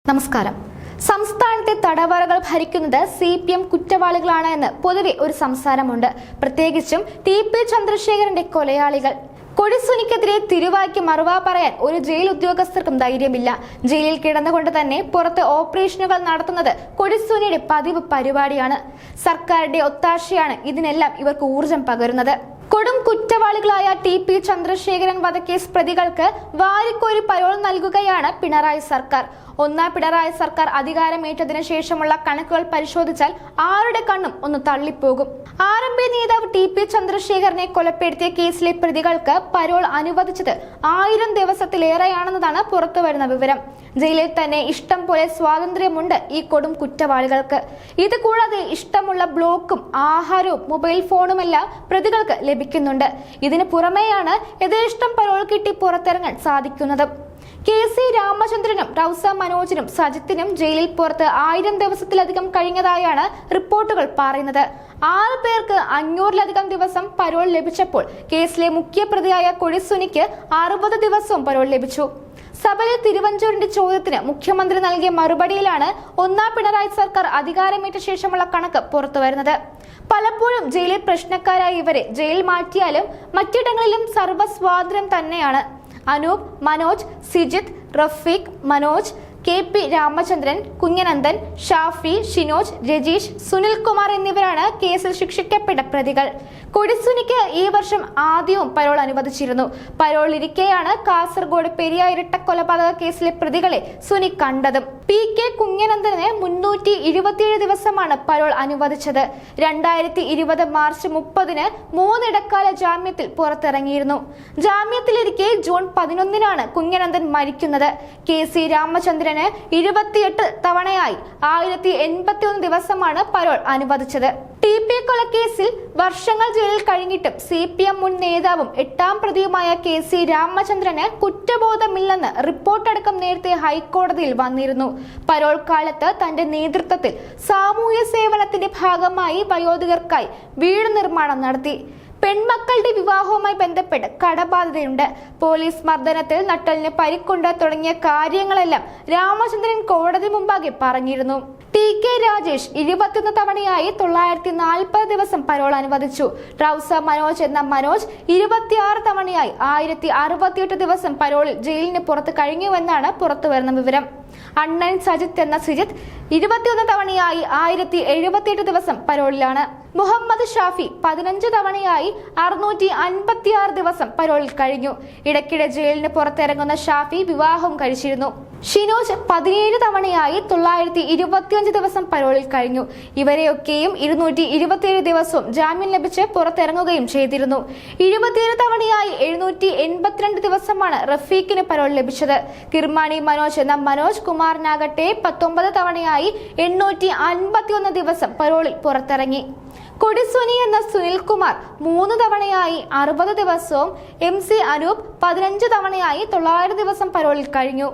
നമസ്കാരം. സംസ്ഥാനത്തെ തടവറകൾ ഭരിക്കുന്നത് CPM കുറ്റവാളികളാണ് എന്ന് പൊതുവെ ഒരു സംസാരമുണ്ട്. പ്രത്യേകിച്ചും TP ചന്ദ്രശേഖരന്റെ കൊലയാളികൾ. കൊടിസുനിക്കെതിരെ തിരുവായ്ക്ക് മറുവാ പറയാൻ ഒരു ജയിൽ ഉദ്യോഗസ്ഥർക്കും ധൈര്യമില്ല. ജയിലിൽ കിടന്നുകൊണ്ട് തന്നെ പുറത്ത് ഓപ്പറേഷനുകൾ നടത്തുന്നത് കൊടിസുനിയുടെ പതിവ് പരിപാടിയാണ്. സർക്കാരിന്റെ ഒത്താശയാണ് ഇതിനെല്ലാം ഇവർക്ക് ഊർജം പകരുന്നത്. കൊടും കുറ്റവാളികളായ TP ചന്ദ്രശേഖരൻ വധക്കേസ് പ്രതികൾക്ക് വാരിക്കോരി പരോൾ നൽകുകയാണ് പിണറായി സർക്കാർ. ഒന്നാം പിണറായി സർക്കാർ അധികാരമേറ്റതിനു ശേഷമുള്ള കണക്കുകൾ പരിശോധിച്ചാൽ ആരുടെ കണ്ണും ഒന്ന് തള്ളിപ്പോകും. RMP നേതാവ് TP ചന്ദ്രശേഖരനെ കൊലപ്പെടുത്തിയ കേസിലെ പ്രതികൾക്ക് പരോൾ അനുവദിച്ചത് 1000 ദിവസത്തിലേറെയാണെന്നതാണ് പുറത്തുവരുന്ന വിവരം. ജയിലിൽ തന്നെ ഇഷ്ടം പോലെ സ്വാതന്ത്ര്യമുണ്ട് ഈ കൊടും കുറ്റവാളികൾക്ക്. ഇത് കൂടാതെ ഇഷ്ടമുള്ള ബ്ലോക്കും ആഹാരവും മൊബൈൽ ഫോണുമെല്ലാം പ്രതികൾക്ക് ലഭിക്കുന്നുണ്ട്. ഇതിനു പുറമെയാണ് യഥേഷ്ടം പരോൾ കിട്ടി പുറത്തിറങ്ങാൻ സാധിക്കുന്നത്. KC രാമചന്ദ്രനും റൗസ മനോജിനും സജിത്തിനും ജയിലിൽ പുറത്ത് 1000 ദിവസത്തിലധികം കഴിഞ്ഞതായാണ് റിപ്പോർട്ടുകൾ പറയുന്നത്. 6 പേർക്ക് 500-ലധികം ദിവസം പരോൾ ലഭിച്ചപ്പോൾ കേസിലെ മുഖ്യപ്രതിയായ കൊടിസുനിക്ക് 60 ദിവസവും പരോൾ ലഭിച്ചു. സഭയിൽ തിരുവഞ്ചൂരിന്റെ ചോദ്യത്തിന് മുഖ്യമന്ത്രി നൽകിയ മറുപടിയിലാണ് ഒന്നാം പിണറായി സർക്കാർ അധികാരമേറ്റ ശേഷമുള്ള കണക്ക് പുറത്തുവരുന്നത്. പലപ്പോഴും ജയിലിൽ പ്രശ്നക്കാരായ ഇവരെ ജയിൽ മാറ്റിയാലും മറ്റിടങ്ങളിലും സർവ്വസ്വാതന്ത്ര്യം തന്നെയാണ്. അനൂപ്, മനോജ്, സിജിത്ത്, റഫീഖ്, മനോജ്, KP രാമചന്ദ്രൻ, കുഞ്ഞനന്ദൻ, ഷാഫി, ഷിനോജ്, രജീഷ്, സുനിൽകുമാർ എന്നിവരാണ് കേസിൽ ശിക്ഷിക്കപ്പെട്ട പ്രതികൾ. കൊടിസുനിക്ക് ഈ വർഷം ആദ്യവും പരോൾ അനുവദിച്ചിരുന്നു. പരോളിരിക്കെയാണ് കാസർഗോഡ് പെരിയ ഇരട്ടക്കൊലപാതക കേസിലെ പ്രതികളെ സുനി കണ്ടതും. PK കുഞ്ഞനന്ദന് 327 ദിവസമാണ് പരോൾ അനുവദിച്ചത്. 2020 മാർച്ച് 30-ന് 3 ഇടക്കാല ജാമ്യത്തിൽ പുറത്തിറങ്ങിയിരുന്നു. ജാമ്യത്തിലിരിക്കെ ജൂൺ 11-നാണ് കുഞ്ഞനന്ദൻ മരിക്കുന്നത്. KC രാമചന്ദ്രൻ 28 തവണയായി 1081 ദിവസമാണ് പരോൾ അനുവദിച്ചത്. TP കൊലക്കേസിൽ വർഷങ്ങൾ ജയിലിൽ കഴിഞ്ഞിട്ടും CPM മുൻ നേതാവും 8ാം പ്രതിയുമായ KC രാമചന്ദ്രന് കുറ്റബോധമില്ലെന്ന് റിപ്പോർട്ടടക്കം നേരത്തെ ഹൈക്കോടതിയിൽ വന്നിരുന്നു. പരോൾ കാലത്ത് തന്റെ നേതൃത്വത്തിൽ സാമൂഹ്യ സേവനത്തിന്റെ ഭാഗമായി വയോധികർക്കായി വീട് നിർമ്മാണം നടത്തി. പെൺമക്കളുടെ വിവാഹവുമായി ബന്ധപ്പെട്ട് കടബാധ്യതയുണ്ട്. പോലീസ് മർദ്ദനത്തിൽ നട്ടലിന് പരിക്കുണ്ട് തുടങ്ങിയ കാര്യങ്ങളെല്ലാം രാമചന്ദ്രൻ കോടതി മുമ്പാകെ പറഞ്ഞിരുന്നു. TK രാജേഷ് 21 തവണയായി 940 ദിവസം പരോൾ അനുവദിച്ചു. റൗസ മനോജ് എന്ന മനോജ് 26 തവണയായി 1068 ദിവസം പരോളിൽ ജയിലിന് പുറത്ത് കഴിഞ്ഞുവെന്നാണ് പുറത്തുവരുന്ന വിവരം. അണ്ണൻ സജിത്ത് എന്ന സിജിത്ത് 21 തവണയായി 1078 ദിവസം പരോളിലാണ്. മുഹമ്മദ് ഷാഫി 15 തവണയായി 656 ദിവസം പരോളിൽ കഴിഞ്ഞു. ഇടയ്ക്കിടെ ജയിലിന് പുറത്തിറങ്ങുന്ന ഷാഫി വിവാഹം കഴിച്ചിരുന്നു. ഷിനോജ് 17 തവണയായി 925 ദിവസം പരോളിൽ കഴിഞ്ഞു. ഇവരെയൊക്കെയും 227 ദിവസവും ജാമ്യം ലഭിച്ച് പുറത്തിറങ്ങുകയും ചെയ്തിരുന്നു. 27 തവണയായി 782 ദിവസമാണ് റഫീഖിന് പരോൾ ലഭിച്ചത്. കിർമാണി മനോജ് എന്ന മനോജ് കുമാറിനാകട്ടെ 19 തവണയായി 851 ദിവസം പരോളിൽ പുറത്തിറങ്ങി. കൊടിസുനി എന്ന സുനിൽകുമാർ 3 തവണയായി 60 ദിവസവും MC അനൂപ് 15 തവണയായി 900 ദിവസം പരോളിൽ കഴിഞ്ഞു.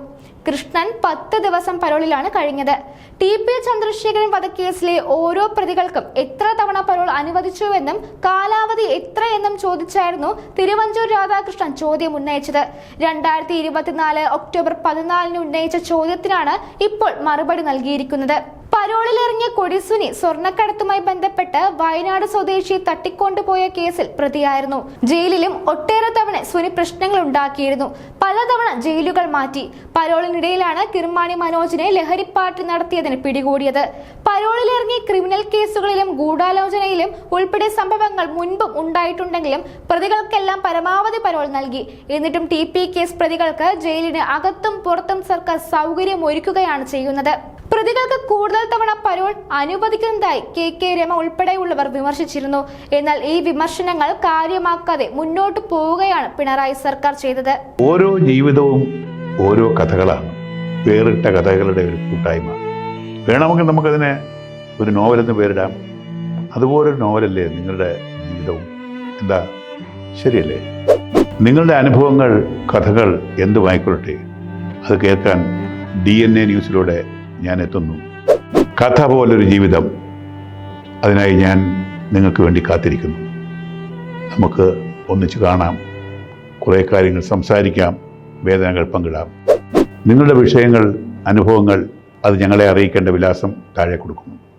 കൃഷ്ണൻ 10 ദിവസം പരോളിലാണ് കഴിഞ്ഞത്. TP ചന്ദ്രശേഖരൻ വധക്കേസിലെ ഓരോ പ്രതികൾക്കും എത്ര തവണ പരോൾ അനുവദിച്ചുവെന്നും കാലാവധി എത്രയെന്നും ചോദിച്ചായിരുന്നു തിരുവഞ്ചൂർ രാധാകൃഷ്ണൻ ചോദ്യം ഉന്നയിച്ചത്. 2024 ഒക്ടോബർ 14-ന് ഉന്നയിച്ച ചോദ്യത്തിനാണ് ഇപ്പോൾ മറുപടി നൽകിയിരിക്കുന്നത്. പരോളിലിറങ്ങിയ കൊടിസുനി സ്വർണ്ണക്കടത്തുമായി ബന്ധപ്പെട്ട് വയനാട് സ്വദേശി തട്ടിക്കൊണ്ടുപോയ കേസിൽ പ്രതിയായിരുന്നു. ജയിലിലും ഒട്ടേറെ തവണ സുനി പ്രശ്നങ്ങൾ ഉണ്ടാക്കിയിരുന്നു. പലതവണ ജയിലുകൾ മാറ്റി. പരോളിനിടയിലാണ് കിർമാണി മനോജിനെ ലഹരിപ്പാർട്ടി നടത്തിയതിന് പിടികൂടിയത്. പരോളിലിറങ്ങിയ ക്രിമിനൽ കേസുകളിലും ഗൂഢാലോചനയിലും ഉൾപ്പെടെ സംഭവങ്ങൾ മുൻപും ഉണ്ടായിട്ടുണ്ടെങ്കിലും പ്രതികൾക്കെല്ലാം പരമാവധി പരോൾ നൽകി. എന്നിട്ടും TP കേസ് പ്രതികൾക്ക് ജയിലിന് അകത്തും പുറത്തും സർക്കാർ സൗകര്യം ഒരുക്കുകയാണ് ചെയ്യുന്നത്. പ്രതികൾക്ക് കൂടുതൽ തവണ പരോൾ അനുവദിക്കുന്നതായി KK രമ ഉൾപ്പെടെയുള്ളവർ വിമർശിച്ചിരുന്നു. എന്നാൽ ഈ വിമർശനങ്ങൾ കാര്യമാക്കാതെ മുന്നോട്ട് പോവുകയാണ് പിണറായി സർക്കാർ ചെയ്തത്. ഓരോ ജീവിതവും ഓരോ കഥകളാണ്, വേറിട്ട കഥകളുടെ ഒരു കൂട്ടായ്മ. വേണമെങ്കിൽ നമുക്കതിനെ ഒരു നോവലെന്ന് പേരിടാം. അതുപോലൊരു നോവലല്ലേ നിങ്ങളുടെ ജീവിതവും? എന്താ, ശരിയല്ലേ? നിങ്ങളുടെ അനുഭവങ്ങൾ, കഥകൾ എന്തുമായിക്കൊള്ളട്ടെ, അത് കേൾക്കാൻ DNA ന്യൂസിലൂടെ ഞാൻ എത്തുന്നു. കഥ പോലൊരു ജീവിതം, അതിനായി ഞാൻ നിങ്ങൾക്ക് വേണ്ടി കാത്തിരിക്കുന്നു. നമുക്ക് ഒന്നിച്ച് കാണാം, കുറേ കാര്യങ്ങൾ സംസാരിക്കാം, വേദനകൾ പങ്കിടാം. നിങ്ങളുടെ വിഷയങ്ങൾ, അനുഭവങ്ങൾ അത് ഞങ്ങളെ അറിയിക്കേണ്ട വിലാസം താഴെ കൊടുക്കുന്നു.